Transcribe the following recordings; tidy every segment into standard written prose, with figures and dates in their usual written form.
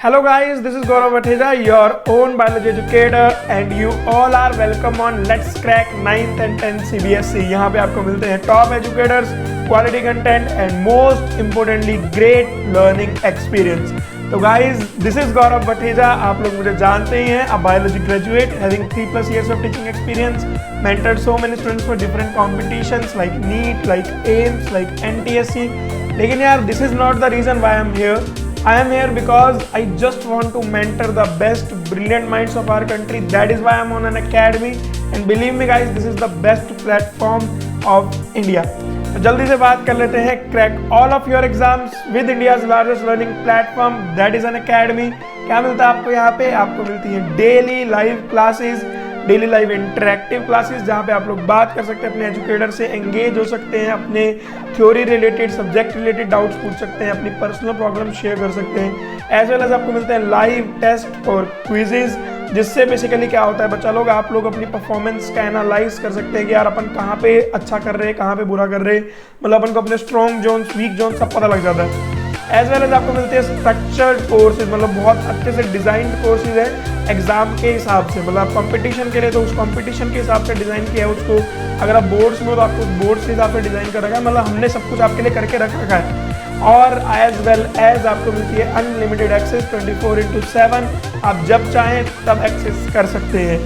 Hello guys, this is Gaurav Vatheja, your own biology educator and you all are welcome on Let's Crack 9th and 10th CBSE। यहाँ पे आपको मिलते हैं top educators, quality content and most importantly great learning experience. तो guys this is गौरव भटेजा, आप लोग मुझे जानते ही हैं, a biology graduate having 3+ years of teaching experience, mentored so many students for different competitions like NEET, like AIMS, like NTSC। लेकिन यार this is not the reason why I am here. I am here because I just want to mentor the best brilliant minds of our country. That is why I am on an academy and believe me guys, this is the best platform of India. तो जल्दी से बात कर लेते हैं, crack all of your exams with India's largest learning platform that is an academy. क्या मिलता है आपको यहाँ पे? आपको मिलती है daily live classes, daily live interactive classes, जहाँ पे आप लोग बात कर सकते हैं अपने एजुकेटर से, एंगेज हो सकते हैं, अपने theory related subject related doubts पूछ सकते हैं, अपनी पर्सनल प्रॉब्लम शेयर कर सकते हैं। एज वेल एज आपको मिलते हैं लाइव टेस्ट और क्विजेज, जिससे बेसिकली क्या होता है बच्चा लोग, आप लोग अपनी परफॉर्मेंस का एनालाइज कर सकते हैं कि यार अपन कहाँ पे अच्छा कर रहे हैं, कहाँ पे बुरा कर रहे हैं, मतलब अपन को अपने स्ट्रॉन्ग जोन्स, वीक जोन्स सब पता लग जाता है। एज वेल एज आपको मिलते हैं स्ट्रक्चर्ड कोर्सेज, मतलब बहुत अच्छे से डिजाइंड कोर्सेज है एग्जाम के हिसाब से, मतलब कंपटीशन के लिए तो उस कंपटीशन के हिसाब से डिजाइन किया है उसको। अगर आप बोर्ड्स में हो तो आपको बोर्ड्स के हिसाब से डिजाइन कर रखा है, मतलब हमने सब कुछ आपके लिए करके रख रखा है। और एज वेल एज आपको मिलती है अनलिमिटेड एक्सेस 24/7, आप जब चाहें तब एक्सेस कर सकते हैं।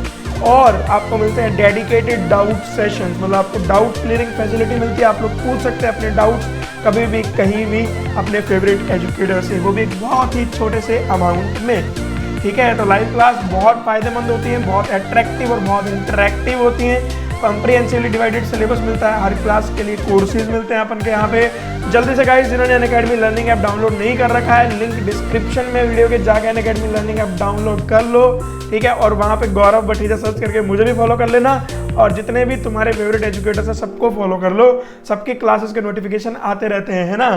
और आपको मिलते हैं डेडिकेटेड डाउट सेशंस, मतलब आपको डाउट क्लियरिंग फैसिलिटी मिलती है, आप लोग पूछ सकते हैं अपने डाउट्स कभी भी कहीं भी अपने फेवरेट एजुकेटर से, वो भी एक बहुत ही छोटे से अमाउंट में। ठीक है, तो लाइव क्लास बहुत फायदेमंद होती है, बहुत अट्रैक्टिव और बहुत इंटरेक्टिव होती हैं। कॉम्प्रिहेंसिवली डिवाइडेड सिलेबस मिलता है, हर क्लास के लिए कोर्सेज मिलते हैं अपन के यहाँ पे। जल्दी से गाइस, जिन्होंने अनअकैडमी लर्निंग ऐप डाउनलोड नहीं कर रखा है, लिंक डिस्क्रिप्शन में वीडियो के जाके अनअकैडमी लर्निंग ऐप डाउनलोड कर लो। ठीक है, और वहाँ पे गौरव भटेजा सर्च करके मुझे भी फॉलो कर लेना, और जितने भी तुम्हारे फेवरेट एजुकेटर्स हैं सबको फॉलो कर लो, सबकी क्लासेस के नोटिफिकेशन आते रहते हैं, है ना।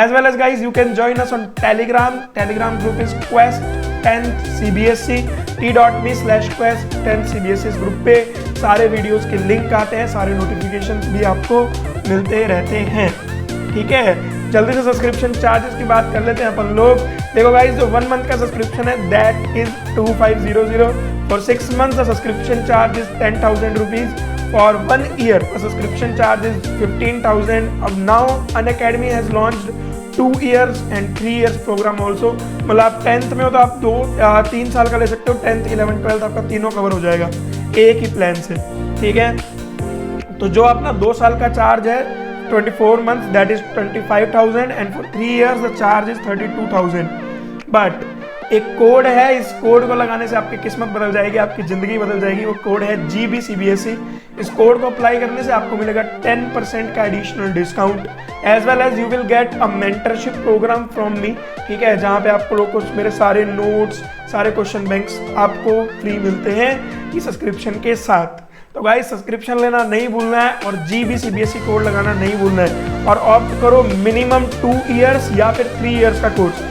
As well as guys you can join us on Telegram group is quest 10th CBSE, t.me/quest 10th CBSE। इस ग्रुप पे सारे वीडियोस के लिंक आते हैं, सारे नोटिफिकेशंस भी आपको मिलते रहते हैं। ठीक है, जल्दी से सब्सक्रिप्शन चार्जेस की बात कर लेते हैं अपन लोग। देखो गाइस, जो 1 मंथ का सब्सक्रिप्शन है that is 2500, for 6 months the subscription charge is 10,000 rupees, for 1 year the subscription charge is 15,000। अब now Unacademy has launched 2 years and 3 years program also, मतलब आप 10th में हो तो आप 3 साल का ले सकते हो, 10th 11th 12th आपका तीनों कवर हो जाएगा एक ही प्लान से। ठीक है, तो जो अपना 2 साल का चार्ज है 24 months that is 25,000 and for 3 years the charge is 32,000। But एक कोड है, इस कोड को लगाने से आपकी किस्मत बदल जाएगी, आपकी जिंदगी बदल जाएगी। वो कोड है GBCBSE। इस कोड को अप्लाई करने से आपको मिलेगा 10% का additional discount, as well as you will get a mentorship program from me. ठीक है, जहाँ पे आपको लोग को मेरे सारे नोट्स, सारे क्वेश्चन बैंक्स आपको फ्री मिलते हैं इस सब्सक्रिप्शन के साथ। तो गाइस, सब्सक्रिप्शन लेना नहीं भूलना है और GBCBSE कोड लगाना नहीं भूलना है, और ऑप्ट करो मिनिमम 2 years या फिर 3 years का कोर्स।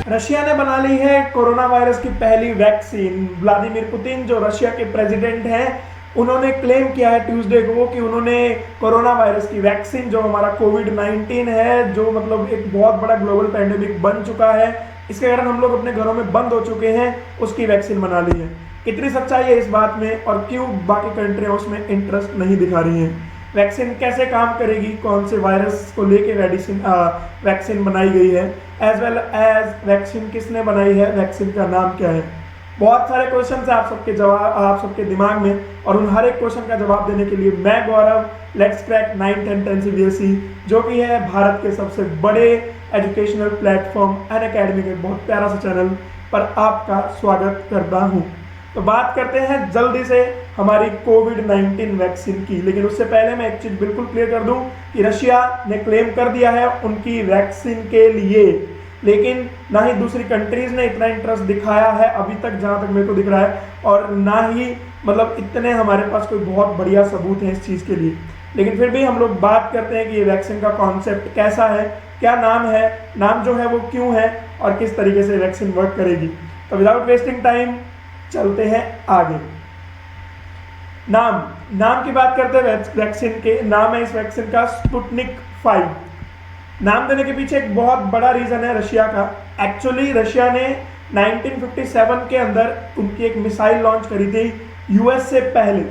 रशिया ने बना ली है कोरोना वायरस की पहली वैक्सीन। व्लादिमीर पुतिन जो रशिया के प्रेसिडेंट हैं, उन्होंने क्लेम किया है ट्यूसडे को कि उन्होंने कोरोना वायरस की वैक्सीन, जो हमारा कोविड-19 है, जो मतलब एक बहुत बड़ा ग्लोबल पैंडेमिक बन चुका है, इसके कारण हम लोग अपने घरों में बंद हो चुके हैं, उसकी वैक्सीन बना ली है। कितनी सच्चाई है इस बात में, और क्यों बाकी कंट्रियां उसमें इंटरेस्ट नहीं दिखा रही हैं? वैक्सीन कैसे काम करेगी, कौन से वायरस को लेके वैक्सीन बनाई गई है, एज वेल एज वैक्सीन किसने बनाई है, वैक्सीन का नाम क्या है। बहुत सारे क्वेश्चन है आप सबके दिमाग में, और उन हर एक क्वेश्चन का जवाब देने के लिए मैं Gaurav let's crack 9th and 10th CBSE, जो कि है भारत के सबसे बड़े एजुकेशनल प्लेटफॉर्म अनअकैडमी के बहुत प्यारा सा चैनल पर आपका स्वागत करता हूँ। तो बात करते हैं जल्दी से हमारी कोविड-19 वैक्सीन की, लेकिन उससे पहले मैं एक चीज़ बिल्कुल क्लियर कर दूं कि रशिया ने क्लेम कर दिया है उनकी वैक्सीन के लिए, लेकिन ना ही दूसरी कंट्रीज ने इतना इंटरेस्ट दिखाया है अभी तक, जहां तक मेरे को दिख रहा है, और ना ही मतलब इतने हमारे पास कोई बहुत बढ़िया सबूत है इस चीज़ के लिए। लेकिन फिर भी हम लोग बात करते हैं कि ये वैक्सीन का कॉन्सेप्ट कैसा है, क्या नाम है, नाम जो है वो क्यों है, और किस तरीके से वैक्सीन वर्क करेगी। तो विदाउट वेस्टिंग टाइम चलते हैं आगे। नाम की बात करते हैं वैक्सीन के। नाम है इस वैक्सीन का स्पुतनिक 5। नाम देने के पीछे एक बहुत बड़ा रीजन है रशिया का। एक्चुअली रशिया ने 1957 के अंदर उनकी एक मिसाइल लॉन्च करी थी यूएस से पहले,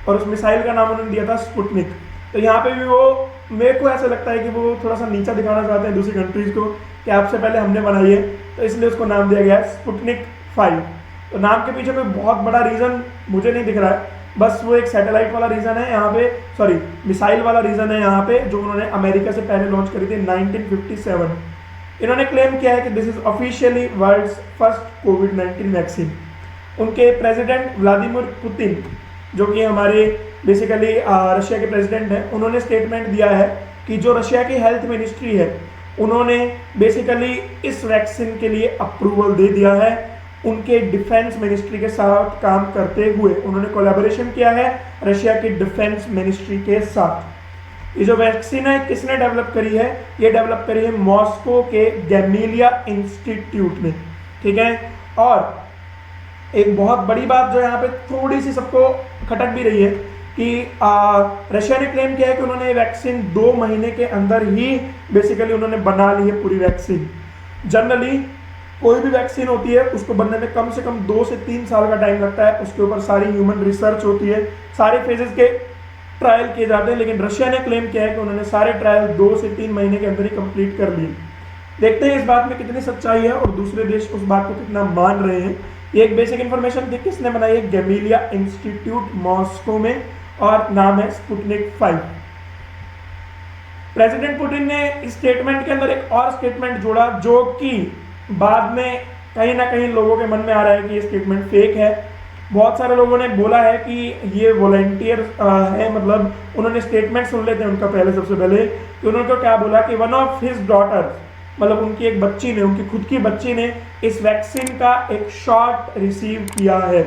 और उस मिसाइल का नाम उन्होंने दिया था स्पुतनिक। तो यहाँ पे भी वो, मेरे को ऐसा लगता है कि वो थोड़ा सा नीचा दिखाना चाहते हैं दूसरी कंट्रीज को कि आपसे पहले हमने बनाई है, तो इसलिए उसको नाम दिया गया है स्पुतनिक 5। तो नाम के पीछे कोई बहुत बड़ा रीजन मुझे नहीं दिख रहा है, बस वो एक सैटेलाइट वाला रीजन है यहाँ पे, सॉरी मिसाइल वाला रीजन है यहाँ पे, जो उन्होंने अमेरिका से पहले लॉन्च करी थी 1957। इन्होंने क्लेम किया है कि this is officially world's first कोविड-19 वैक्सीन। उनके प्रेसिडेंट व्लादिमीर पुतिन, जो कि हमारे बेसिकली रशिया के प्रेसिडेंट हैं, उन्होंने स्टेटमेंट दिया है कि जो रशिया की हेल्थ मिनिस्ट्री है उन्होंने बेसिकली इस वैक्सीन के लिए अप्रूवल दे दिया है। उनके डिफेंस मिनिस्ट्री के साथ काम करते हुए उन्होंने कोलैबोरेशन किया है रशिया की डिफेंस मिनिस्ट्री के साथ। ये जो वैक्सीन है किसने डेवलप करी है? ये डेवलप करी है मॉस्को के गैमीलिया इंस्टीट्यूट ने, ठीक है। और एक बहुत बड़ी बात जो यहाँ पे थोड़ी सी सबको खटक भी रही है कि रशिया ने क्लेम किया है कि उन्होंने वैक्सीन 2 महीने के अंदर ही बेसिकली उन्होंने बना ली है पूरी वैक्सीन। जनरली कोई भी वैक्सीन होती है उसको बनने में कम से कम 2 से 3 साल का टाइम लगता है, उसके ऊपर सारी ह्यूमन रिसर्च होती है, सारे फेजेस के ट्रायल किए जाते हैं, लेकिन रशिया ने क्लेम किया है कि उन्होंने सारे ट्रायल 2 से 3 महीने के अंदर ही कंप्लीट कर लिए। देखते हैं इस बात में कितनी सच्चाई है और दूसरे देश उस बात को कितना मान रहे हैं। ये एक बेसिक इन्फॉर्मेशन थी, किसने बनाई है? गैमीलिया इंस्टीट्यूट मॉस्को में, और नाम है स्पुतनिक 5। प्रेसिडेंट पुतिन ने इस स्टेटमेंट के अंदर एक और स्टेटमेंट जोड़ा, जो कि बाद में कहीं ना कहीं लोगों के मन में आ रहा है कि ये स्टेटमेंट फेक है। बहुत सारे लोगों ने बोला है कि ये वॉलंटियर है, मतलब उन्होंने स्टेटमेंट सुन लेते हैं उनका पहले, सबसे पहले कि उन्होंने क्या बोला कि वन ऑफ हिज डॉटर्स, मतलब उनकी एक बच्ची ने, उनकी खुद की बच्ची ने इस वैक्सीन का एक शॉट रिसीव किया है।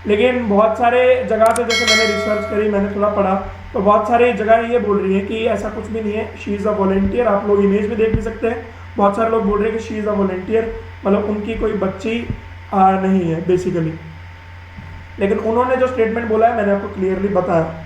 लेकिन बहुत सारे जगह से, जैसे मैंने रिसर्च करी, मैंने थोड़ा पढ़ा, तो बहुत सारी जगह ये बोल रही है कि ऐसा कुछ भी नहीं है, शी इज़ अ वॉलंटियर। आप लोग इमेज में देख भी सकते हैं, बहुत सारे लोग बोल रहे हैं कि शी इज़ अ वॉलंटियर, मतलब उनकी कोई बच्ची नहीं है बेसिकली। लेकिन उन्होंने जो स्टेटमेंट बोला है मैंने आपको क्लियरली बताया।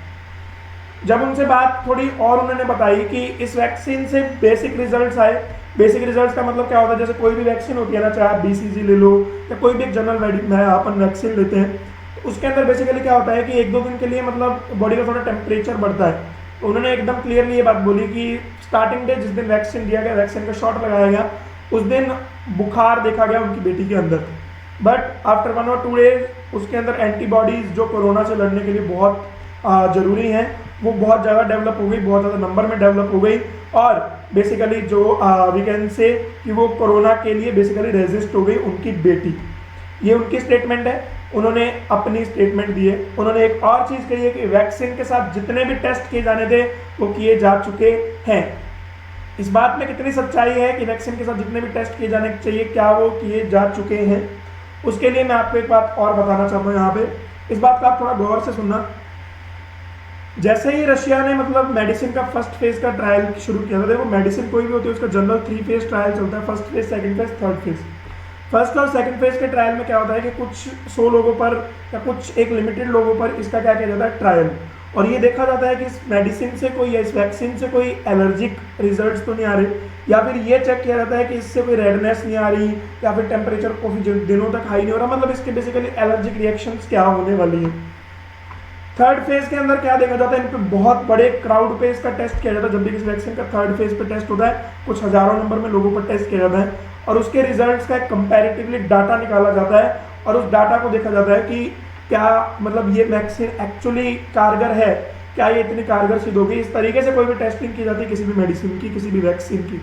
जब उनसे बात थोड़ी और उन्होंने बताई कि इस वैक्सीन से बेसिक रिजल्ट्स आए। बेसिक रिजल्ट्स का मतलब क्या होता है? जैसे कोई भी वैक्सीन होती है ना, चाहे आप BCG ले लो या कोई भी एक जनरल अपन वैक्सीन लेते हैं, तो उसके अंदर बेसिकली क्या होता है कि 1-2 दिन के लिए मतलब बॉडी का थोड़ा टेम्परेचर बढ़ता है। तो उन्होंने एकदम क्लियरली ये बात बोली कि स्टार्टिंग डे जिस दिन वैक्सीन दिया गया, वैक्सीन का शॉट लगाया गया, उस दिन बुखार देखा गया उनकी बेटी के अंदर, बट आफ्टर 1 और 2 डेज उसके अंदर एंटीबॉडीज जो कोरोना से लड़ने के लिए बहुत ज़रूरी हैं, वो बहुत ज़्यादा डेवलप हो गई, बहुत ज़्यादा नंबर में डेवलप हो गई, और बेसिकली जो वी कैन से कि वो कोरोना के लिए बेसिकली रेजिस्ट हो गई उनकी बेटी। ये उनकी स्टेटमेंट है, उन्होंने अपनी स्टेटमेंट दी है। उन्होंने एक और चीज़ कही है कि वैक्सीन के साथ जितने भी टेस्ट किए जाने थे वो किए जा चुके हैं। इस बात में कितनी सच्चाई है कि वैक्सीन के साथ जितने भी टेस्ट किए जाने चाहिए क्या वो किए जा चुके हैं, उसके लिए मैं आपको एक बात और बताना चाहता हूँ यहाँ पे। इस बात का आप थोड़ा गौर से सुनना। जैसे ही रशिया ने मतलब मेडिसिन का फर्स्ट फेज का ट्रायल शुरू किया था, देखो मेडिसिन कोई भी होती है उसका जनरल 3 फेज ट्रायल चलता है, first phase, second phase, third phase. First और सेकंड फेज के ट्रायल में क्या होता है कि कुछ 100 लोगों पर या कुछ एक लिमिटेड लोगों पर इसका क्या किया जाता है, ट्रायल, और ये देखा जाता है कि इस मेडिसिन से कोई या इस वैक्सीन से कोई एलर्जिक रिजल्ट्स तो नहीं आ रहे, या फिर ये चेक किया जाता है कि इससे कोई रेडनेस नहीं आ रही, या फिर टेम्परेचर काफ़ी दिनों तक हाई नहीं हो रहा, मतलब इसके बेसिकली एलर्जिक रिएक्शंस क्या होने वाली है। थर्ड फेज के अंदर क्या देखा जाता है, इन पे बहुत बड़े क्राउड पे इसका टेस्ट किया जाता है। जब भी किसी वैक्सीन का थर्ड फेज पे टेस्ट होता है, कुछ हजारों नंबर में लोगों पर टेस्ट किया जाता है, और उसके रिजल्ट्स का एक कंपैरेटिवली डाटा निकाला जाता है, और उस डाटा को देखा जाता है कि क्या मतलब ये वैक्सीन एक्चुअली कारगर है, क्या ये इतनी कारगर सिद्ध होगी। इस तरीके से कोई भी टेस्टिंग की जाती है किसी भी मेडिसिन की, किसी भी वैक्सीन की।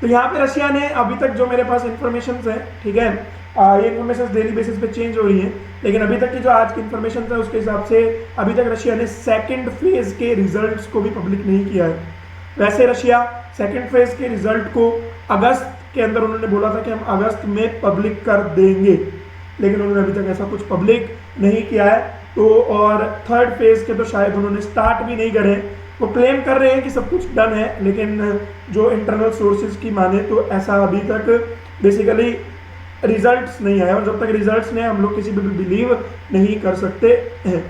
तो यहाँ पे रशिया ने अभी तक जो मेरे पास इन्फॉर्मेशन है, ठीक है, ये इन्फॉर्मेशन डेली बेसिस पे चेंज हो रही है, लेकिन अभी तक की जो आज की इन्फॉर्मेशन है उसके हिसाब से अभी तक रशिया ने सेकंड फेज के रिजल्ट्स को भी पब्लिक नहीं किया है। वैसे रशिया सेकंड फेज के रिजल्ट को अगस्त के अंदर उन्होंने बोला था कि हम अगस्त में पब्लिक कर देंगे, लेकिन उन्होंने अभी तक ऐसा कुछ पब्लिक नहीं किया है। तो और थर्ड फेज के तो शायद उन्होंने स्टार्ट भी नहीं करे। वो क्लेम कर रहे हैं कि सब कुछ डन है, लेकिन जो इंटरनल सोर्सेज की माने तो ऐसा अभी तक बेसिकली रिजल्ट्स नहीं आए, और जब तक रिजल्ट्स नहीं हम लोग किसी भी बिलीव नहीं कर सकते हैं।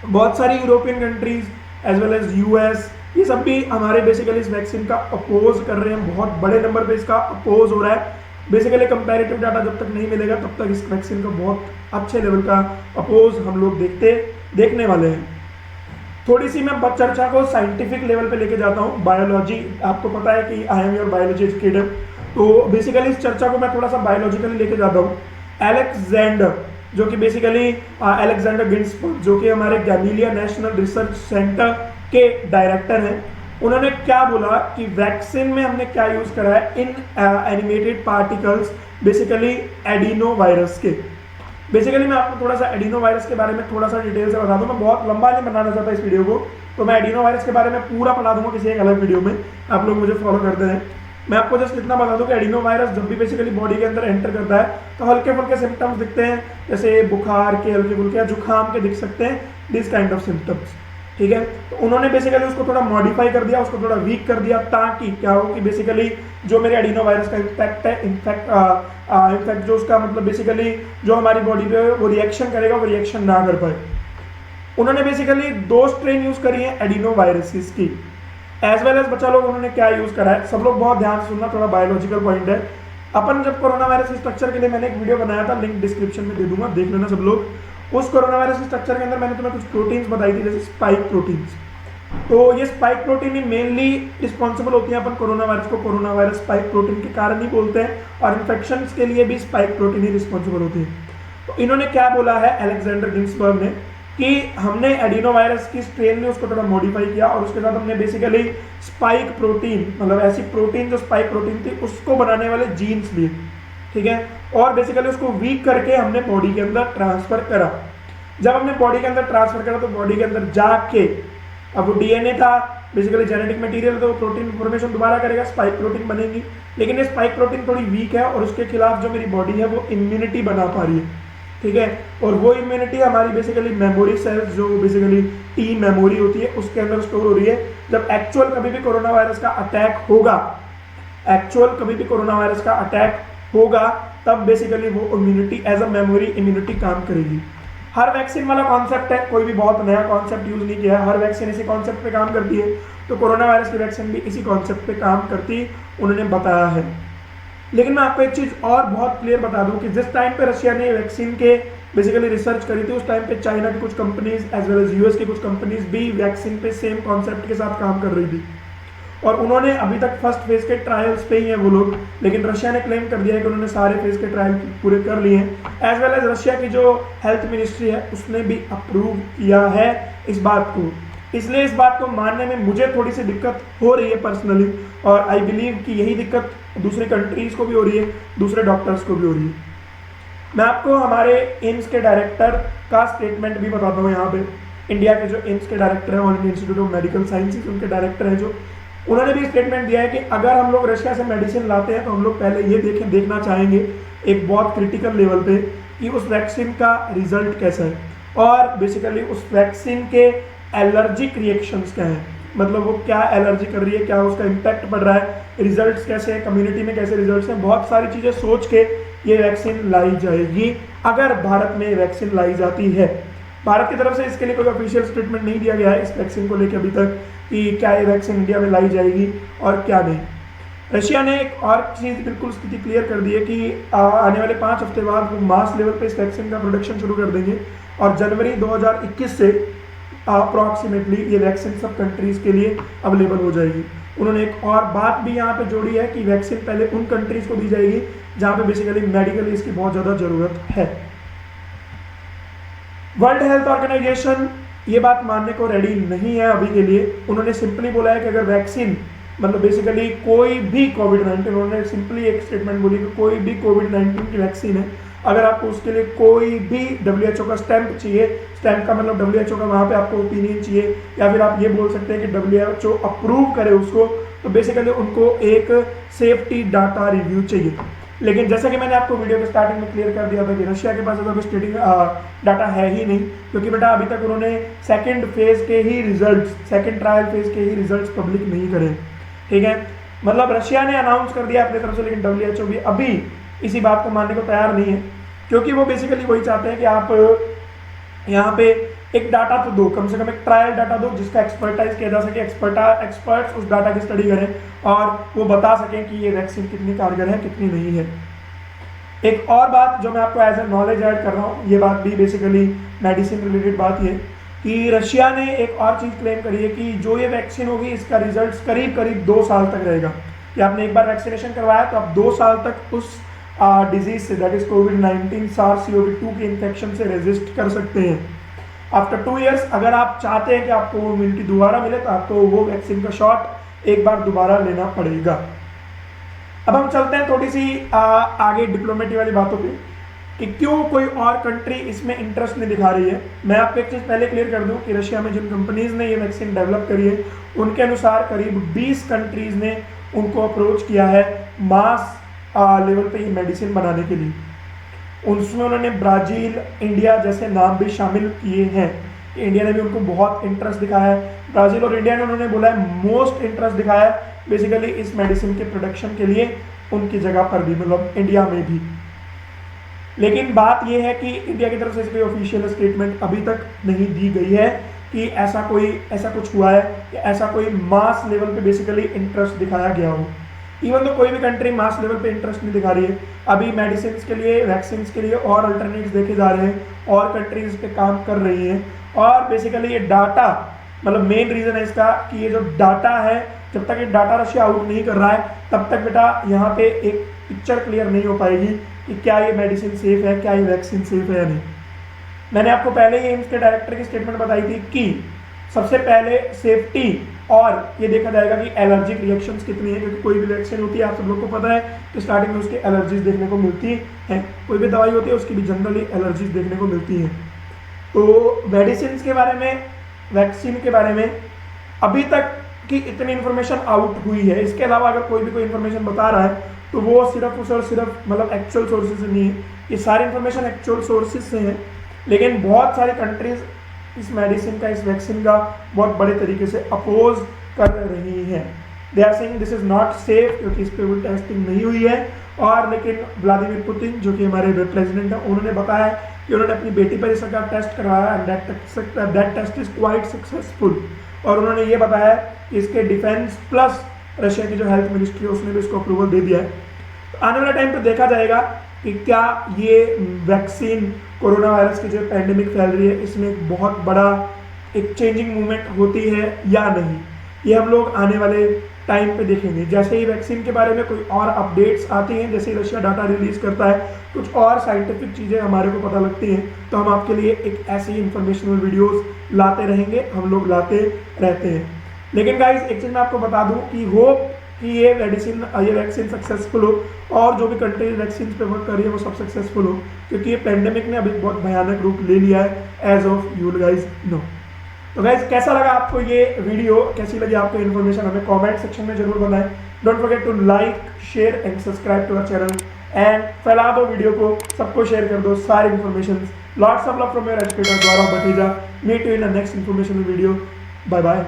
बहुत सारी European countries as well as US ये सब भी हमारे बेसिकली इस वैक्सीन का अपोज कर रहे हैं, बहुत बड़े नंबर पे इसका अपोज हो रहा है। बेसिकली कंपैरेटिव डाटा जब तक नहीं मिलेगा तब तक इस वैक्सीन का बहुत अच्छे लेवल का अपोज हम लोग देखने वाले हैं। थोड़ी सी मैं चर्चा को साइंटिफिक लेवल पे लेके जाता हूँ। बायोलॉजी, आपको पता है कि I am your biology educator, तो बेसिकली इस चर्चा को मैं थोड़ा सा बायोलॉजिकली लेके जाता हूँ। एलेक्जेंडर, जो कि बेसिकली एलेक्जेंडर गिन्सबर्ग, जो कि हमारे गैलीलिया नेशनल रिसर्च सेंटर के डायरेक्टर हैं, उन्होंने क्या बोला कि वैक्सीन में हमने क्या यूज करा है, in animated particles, basically adeno virus के। बेसिकली मैं आपको थोड़ा सा एडिनो वायरस के बारे में थोड़ा सा डिटेल से बता दूं, मैं बहुत लंबा नहीं बनाना चाहता इस वीडियो को, तो मैं एडिनो वायरस के बारे में पूरा पढ़ा दूंगा किसी एक अलग वीडियो में, आप लोग मुझे फॉलो करते हैं। मैं आपको जस्ट इतना बता दूं कि एडिनो वायरस जब भी बेसिकली बॉडी के अंदर एंटर करता है तो हल्के फुल्के सिम्टम्स दिखते हैं, जैसे बुखार के हल्के फुल्के या जुकाम के दिख सकते हैं, दिस काइंड ऑफ सिम्टम्स, ठीक है। तो उन्होंने बेसिकली उसको थोड़ा मॉडिफाई कर दिया, उसको थोड़ा वीक कर दिया, ताकि क्या हो कि बेसिकली जो मेरे एडिनो वायरस का इम्पैक्ट है, इनफैक्ट जो उसका मतलब बेसिकली जो हमारी बॉडी पे वो रिएक्शन करेगा वो रिएक्शन ना कर पाए। उन्होंने बेसिकली 2 स्ट्रेन यूज करी है एडिनो वायरसेस की, एज वेल एज बच्चा लोग उन्होंने क्या यूज करा है, सब लोग बहुत ध्यान से सुनना, थोड़ा बायोलॉजिकल पॉइंट है। अपन जब कोरोना वायरस के स्ट्रक्चर के लिए मैंने एक वीडियो बनाया था, लिंक डिस्क्रिप्शन में दे दूंगा, देख लेना सब लोग। उस कोरोना वायरस के स्ट्रक्चर के अंदर मैंने तुम्हें कुछ प्रोटीन्स बताई थी, जैसे स्पाइक प्रोटीन्स। तो ये स्पाइक प्रोटीन ही मेनली रिस्पॉन्सिबल होती है, अपन कोरोना वायरस को कोरोना वायरस स्पाइक प्रोटीन के कारण ही बोलते हैं, और इन्फेक्शन के लिए भी स्पाइक प्रोटीन ही रिस्पॉन्सिबल होती है। तो इन्होंने क्या बोला है एलेक्जेंडर गिन्सबर्ग ने कि हमने एडिनो वायरस की स्ट्रेन में उसको थोड़ा मॉडिफाई किया, और उसके साथ हमने बेसिकली स्पाइक प्रोटीन, मतलब ऐसी प्रोटीन जो स्पाइक प्रोटीन थी उसको बनाने वाले जीन्स लिए, ठीक है, और बेसिकली उसको वीक करके हमने बॉडी के अंदर ट्रांसफर करा। जब हमने बॉडी के अंदर ट्रांसफर करा तो बॉडी के अंदर जाके, अब वो डीएनए था बेसिकली जेनेटिक मटेरियल, तो प्रोटीन फॉर्मेशन दोबारा करेगा, स्पाइक प्रोटीन बनेगी। लेकिन ये स्पाइक प्रोटीन थोड़ी वीक है और उसके खिलाफ जो मेरी बॉडी है वो इम्यूनिटी बना पा रही है, ठीक है, और वो इम्यूनिटी हमारी बेसिकली मेमोरी सेल्स, जो बेसिकली टी मेमोरी होती है, उसके अंदर स्टोर हो रही है। जब एक्चुअल कभी भी कोरोना वायरस का अटैक होगा, तब बेसिकली वो immunity as a memory immunity काम करेगी। हर वैक्सीन वाला कॉन्सेप्ट है, कोई भी बहुत नया कॉन्सेप्ट यूज नहीं किया है, हर वैक्सीन इसी कॉन्सेप्ट पे काम करती है, तो कोरोना वायरस की वैक्सीन भी इसी कॉन्सेप्ट पे काम करती उन्होंने बताया है। लेकिन मैं आपको एक चीज और बहुत क्लियर बता दूं कि जिस टाइम पे रशिया ने वैक्सीन के बेसिकली रिसर्च करी थी, उस टाइम पे चाइना की कुछ companies as well as US की कुछ कंपनीज भी वैक्सीन पे सेम कॉन्सेप्ट के साथ काम कर रही थी, और उन्होंने अभी तक फर्स्ट फेज के ट्रायल्स पे ही हैं वो लोग, लेकिन रशिया ने क्लेम कर दिया है कि उन्होंने सारे फेज के ट्रायल पूरे कर लिए हैं। एज वेल एज रशिया की जो हेल्थ मिनिस्ट्री है उसने भी अप्रूव किया है इस बात को, इसलिए इस बात को मानने में मुझे थोड़ी सी दिक्कत हो रही है पर्सनली, और आई बिलीव कि यही दिक्कत दूसरी कंट्रीज को भी हो रही है, दूसरे डॉक्टर्स को भी हो रही है। मैं आपको हमारे एम्स के डायरेक्टर का स्टेटमेंट भी बताता हूँ। यहाँ पे इंडिया के जो एम्स के डायरेक्टर हैं, all India institute of medical sciences, उनके डायरेक्टर हैं जो, उन्होंने भी स्टेटमेंट दिया है कि अगर हम लोग रशिया से मेडिसिन लाते हैं तो हम लोग पहले ये देखना चाहेंगे एक बहुत क्रिटिकल लेवल पे कि उस वैक्सीन का रिजल्ट कैसा है, और बेसिकली उस वैक्सीन के एलर्जिक रिएक्शंस क्या हैं, मतलब वो क्या एलर्जी कर रही है, क्या उसका इम्पैक्ट पड़ रहा है, रिजल्ट्स कैसे हैं, कम्युनिटी में कैसे रिजल्ट्स हैं, बहुत सारी चीज़ें सोच के ये वैक्सीन लाई जाएगी। अगर भारत में वैक्सीन लाई जाती है, भारत की तरफ से इसके लिए कोई ऑफिशियल स्टेटमेंट नहीं दिया गया है इस वैक्सीन को लेकर अभी तक कि क्या ये वैक्सीन इंडिया में लाई जाएगी और क्या नहीं। रशिया ने एक और चीज़ बिल्कुल स्थिति क्लियर कर दी है कि आने वाले 5 हफ्ते बाद वो मास लेवल पे इस वैक्सीन का प्रोडक्शन शुरू कर देंगे, और जनवरी 2021 से अप्रॉक्सीमेटली ये वैक्सीन सब कंट्रीज़ के लिए अवेलेबल हो जाएगी। उन्होंने एक और बात भी यहाँ पे जोड़ी है कि वैक्सीन पहले उन कंट्रीज़ को दी जाएगी जहाँ पे बेसिकली मेडिकली इसकी बहुत ज़्यादा ज़रूरत है। वर्ल्ड हेल्थ ऑर्गेनाइजेशन ये बात मानने को रेडी नहीं है अभी के लिए। उन्होंने सिंपली बोला है कि अगर वैक्सीन मतलब बेसिकली कोई भी कोविड-19, उन्होंने सिंपली एक स्टेटमेंट बोली कि कोई भी कोविड-19 की वैक्सीन है, अगर आपको उसके लिए कोई भी WHO का स्टैंप चाहिए, स्टैंप का मतलब WHO का वहाँ पे आपको ओपिनियन चाहिए, या फिर आप ये बोल सकते हैं कि WHO अप्रूव करे उसको, तो बेसिकली उनको एक सेफ्टी डाटा रिव्यू चाहिए। लेकिन जैसा कि मैंने आपको वीडियो के स्टार्टिंग में क्लियर कर दिया था कि रशिया के पास ऐसा कोई स्टेटिंग डाटा है ही नहीं, क्योंकि बेटा अभी तक उन्होंने सेकंड फेज के ही रिजल्ट्स, सेकंड ट्रायल फेज के ही रिजल्ट्स पब्लिक नहीं करे, ठीक है। मतलब रशिया ने अनाउंस कर दिया अपनी तरफ से, लेकिन WHO भी अभी इसी बात को मानने को तैयार नहीं है, क्योंकि वो बेसिकली वही चाहते हैं कि आप यहाँ पे एक डाटा तो दो, कम से कम एक ट्रायल डाटा दो जिसका एक्सपर्टाइज किया जा सके, एक्सपर्ट्स उस डाटा की स्टडी करें और वो बता सकें कि ये वैक्सीन कितनी कारगर है कितनी नहीं है। एक और बात जो मैं आपको एज ए नॉलेज ऐड कर रहा हूँ, ये बात भी बेसिकली मेडिसिन रिलेटेड बात ये कि रशिया ने एक और चीज़ क्लेम करी है कि जो ये वैक्सीन होगी इसका रिजल्ट करीब करीब 2 साल तक रहेगा, कि आपने एक बार वैक्सीनेशन करवाया तो आप 2 साल तक उस डिजीज से, दैट इज कोविड-19 SARS-CoV-2 के इन्फेक्शन से रेजिस्ट कर सकते हैं। आफ्टर 2 इयर्स अगर आप चाहते हैं कि आपको वो इम्यूनिटी दोबारा मिले तो आपको वो वैक्सीन का शॉट एक बार दोबारा लेना पड़ेगा। अब हम चलते हैं थोड़ी सी आगे डिप्लोमेटी वाली बातों पे कि क्यों कोई और कंट्री इसमें इंटरेस्ट नहीं दिखा रही है। मैं आपको एक चीज़ पहले क्लियर कर दूं कि रशिया में जिन कंपनीज ने ये वैक्सीन डेवलप करी है उनके अनुसार करीब 20 कंट्रीज ने उनको अप्रोच किया है मास लेवल पे ये मेडिसिन बनाने के लिए। उसमें उन्होंने ब्राज़ील, इंडिया जैसे नाम भी शामिल किए हैं। इंडिया ने भी उनको बहुत इंटरेस्ट दिखाया है। ब्राज़ील और इंडिया ने उन्होंने बोला है मोस्ट इंटरेस्ट दिखाया है बेसिकली इस मेडिसिन के प्रोडक्शन के लिए उनकी जगह पर भी, मतलब इंडिया में भी। लेकिन बात यह है कि इंडिया की तरफ से कोई ऑफिशियल स्टेटमेंट अभी तक नहीं दी गई है कि ऐसा कुछ हुआ है कि ऐसा कोई मास लेवल पे बेसिकली इंटरेस्ट दिखाया गया हो। इवन तो कोई भी कंट्री मास लेवल पे इंटरेस्ट नहीं दिखा रही है, अभी मेडिसिन के लिए, वैक्सीन के लिए और अल्टरनेटिव्स देखे जा रहे हैं और कंट्रीज पे काम कर रही हैं। और बेसिकली ये डाटा, मतलब मेन रीज़न है इसका कि ये जो डाटा है, जब तक ये डाटा रशिया आउट नहीं कर रहा है तब तक बेटा यहाँ पे एक पिक्चर क्लियर नहीं हो पाएगी कि क्या ये मेडिसिन सेफ है, क्या ये वैक्सीन सेफ है या नहीं। मैंने आपको पहले ही एम्स के डायरेक्टर की स्टेटमेंट बताई थी कि सबसे पहले सेफ्टी और ये देखा जाएगा कि एलर्जिक रिएक्शंस कितनी है, क्योंकि कोई भी वैक्सीन होती है आप सब लोग को पता है कि स्टार्टिंग में उसकी एलर्जीज देखने को मिलती है, कोई भी दवाई होती है उसकी भी जनरली एलर्जीज देखने को मिलती है। तो मेडिसिन के बारे में, वैक्सीन के बारे में अभी तक की इतनी इन्फॉर्मेशन आउट हुई है। इसके अलावा अगर कोई भी कोई इन्फॉर्मेशन बता रहा है तो वो सिर्फ और सिर्फ मतलब एक्चुअल सोर्सेज से नहीं है, ये सारी इन्फॉर्मेशन एक्चुअल सोर्सेज से है। लेकिन बहुत सारी कंट्रीज इस मेडिसिन का, इस वैक्सीन का बहुत बड़े तरीके से अपोज कर रही हैं। They are saying this is not safe, क्योंकि इस पर वो टेस्टिंग नहीं हुई है। और लेकिन व्लादिमीर पुतिन जो कि हमारे प्रेसिडेंट हैं उन्होंने बताया कि उन्होंने अपनी बेटी पर इसका टेस्ट करवाया and that test is quite successful. और उन्होंने ये बताया कि इसके डिफेंस प्लस रशिया की जो हेल्थ मिनिस्ट्री है उसने भी इसको अप्रूवल दे दिया है। तो आने वाले टाइम पर देखा जाएगा कि क्या ये वैक्सीन कोरोना वायरस की जो पैंडेमिक फैल रही है इसमें एक बहुत बड़ा एक चेंजिंग मूवमेंट होती है या नहीं, ये हम लोग आने वाले टाइम पे देखेंगे। जैसे ही वैक्सीन के बारे में कोई और अपडेट्स आती हैं, जैसे ही रशिया डाटा रिलीज करता है, कुछ और साइंटिफिक चीज़ें हमारे को पता लगती हैं, तो हम आपके लिए एक ऐसी इंफॉर्मेशनल वीडियोस लाते रहेंगे, हम लोग लाते रहते हैं। लेकिन गाइस एक चीज़ मैं आपको बता दूं कि होप कि ये वैक्सीन सक्सेसफुल हो और जो भी कंट्रीज वैक्सीन पे वर्क कर रही है वो सब सक्सेसफुल हो, क्योंकि ये पेंडेमिक ने अभी बहुत भयानक रूप ले लिया है as of you guys know. तो गाइज कैसा लगा आपको ये वीडियो, कैसी लगी आपको इन्फॉर्मेशन, हमें कमेंट सेक्शन में जरूर बताएं। Don't forget to like, share and subscribe to our channel and फैला दो वीडियो को, सबको शेयर कर दो सारी information. Lots of love from your educator द्वारा Bateja. Meet you in the next informational video. Bye bye.